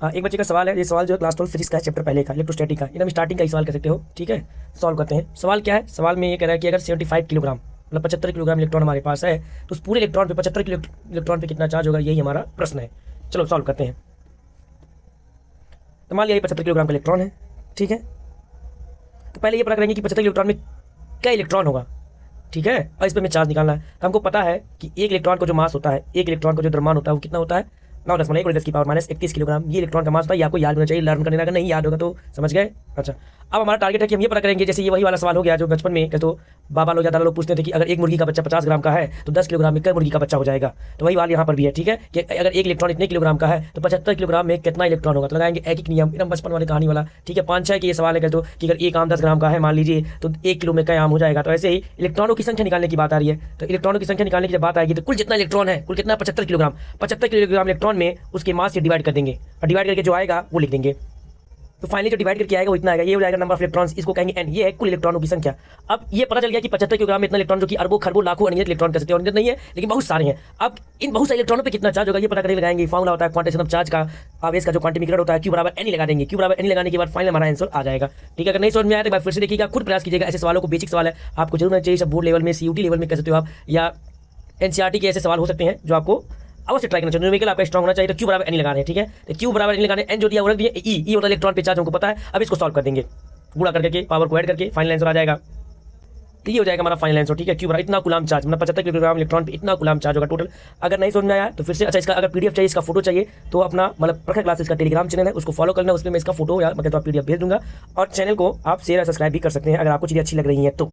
हाँ, एक बच्चे का सवाल है। ये सवाल जो है क्लास 12 फिजिक्स का है, चैप्टर पहले का इलेक्ट्रोस्टैटिक का। एकदम स्टार्टिंग का ही सवाल कह सकते हो। ठीक है, सॉल्व करते हैं। सवाल क्या है? सवाल में ये कह रहा है कि अगर 75 किलोग्राम मतलब 75 किलोग्राम इलेक्ट्रॉन हमारे पास है तो उस पूरे इलेक्ट्रॉन पे 75 किलो इलेक्ट्रॉन पे कितना चार्ज होगा, यही हमारा प्रश्न है। चलो सॉल्व करते हैं। तो मान लिया ये 75 किलोग्राम का इलेक्ट्रॉन है। ठीक है, तो पहले ये पता करेंगे कि 75 इलेक्ट्रॉन में क्या इलेक्ट्रॉन होगा। ठीक है, और इस पर हमें चार्ज निकालना है। तो हमको पता है कि एक इलेक्ट्रॉन को जो मास होता है, एक इलेक्ट्रॉन को जो द्रव्यमान होता है वो कितना होता है, 9×10⁻⁻31 किलोग्राम। ये इलेक्ट्रॉन का मास होता है। ये आपको याद होना चाहिए, लर्न करने लगा, नहीं याद होगा तो समझ गए। अच्छा, अब हमारा टारगेट है कि हम ये पता करेंगे, जैसे ये वही वाला सवाल हो गया जो बचपन में तो बाबा लोग या दादा लोग पूछते थे कि अगर एक मुर्गी का बच्चा 50 ग्राम का है तो 10 किलोग्राम में कितना मुर्गी का बच्चा हो जाएगा। तो वही वाला यहाँ पर भी है। ठीक है, कि अगर एक इलेक्ट्रॉन इतने किलोग्राम का है तो 75 किलोग्राम में कितना इलेक्ट्रॉन होगा। तो लगाएंगे एक एक नियम, एकदम बचपन वाली कहानी वाला। ठीक है, 5-6 की ये सवाल है तो कि अगर एक आम 10 ग्राम का है मान लीजिए तो 1 किलो में क्या आम हो जाएगा। तो ऐसे ही इलेक्ट्रॉनों की संख्या निकालने की बात आ रही है। तो इलेक्ट्रॉनों की संख्या निकालने की जब बात आएगी तो कुल जितना इलेक्ट्रॉन है, कुल कितना 75 किलोग्राम। 75 किलोग्राम इलेक्ट्रॉन में उसके मास से डिवाइड कर देंगे और डिवाइड करके जो आएगा वो लिख देंगे। तो फाइनली जो डिवाइड करके आएगा वो इतना आएगा, ये हो जाएगा नंबर ऑफ इलेक्ट्रॉन्स। इसको कहेंगे n। ये है कुल इलेक्ट्रॉनों की संख्या। अब ये पता चल गया कि 75 किलोग्राम में इतना इलेक्ट्रॉन, जो कि अरबों खरबों लाखों अनियत इलेक्ट्रॉन कह सकते हैं, अनियत नहीं है लेकिन बहुत सारे हैं। अब इन बहुत सारे इलेक्ट्रॉनों पे कितना चार्ज होगा ये पता करके लगाएंगे। फॉर्मूला होता है क्वांटेशन ऑफ चार्ज का, आवेश का जो क्वांटीमीटर होता है, Q बराबर N लगा देंगे। Q बराबर N लगाने के बाद फाइनल हमारा आंसर आ जाएगा। ठीक है, अगर नहीं समझ में आया तो एक बार फिर से देखिएगा, खुद प्रयास कीजिएगा। ऐसे सवालों को, बेसिक सवाल है, आपको जरूर चाहिए। सब बोर्ड लेवल में, CUT लेवल में कह सकते हो आप, या NCERT के ऐसे सवाल हो सकते हैं जो आपको अवश्य ट्राई करना चाहिए। न्यूमेरिकल आपका स्ट्रांग होना चाहिए। तो Q बराबर N लगाने हैं। ठीक है, तो Q बराबर N लगाने, N जो दिया वो रख दिए, E होता है इलेक्ट्रॉन पे चार्ज, हमको पता है। अब इसको सॉल्व कर देंगे, गुणा करके पावर को ऐड करके फाइनल आंसर आ जाएगा। तो ये हो जाएगा हमारा फाइनल आंसर। ठीक है, Q बराबर इतना कूलम चार्ज, मतलब 75 किलोग्राम इलेक्ट्रॉन पे इतना कूलम चार्ज होगा टोटल। अगर नहीं समझ में आया तो फिर से, अच्छा इसका अगर PDF चाहिए, इसका फोटो चाहिए तो अपना मतलब प्रखर क्लासेस का टेलीग्राम चैनल है, उसको फॉलो करना। उसमें मैं इसका फोटो या मतलब PDF भेज दूंगा। और चैनल को आप शेयर और सब्सक्राइब भी कर सकते हैं अगर आपको चीज़ें अच्छी लग रही हैं तो।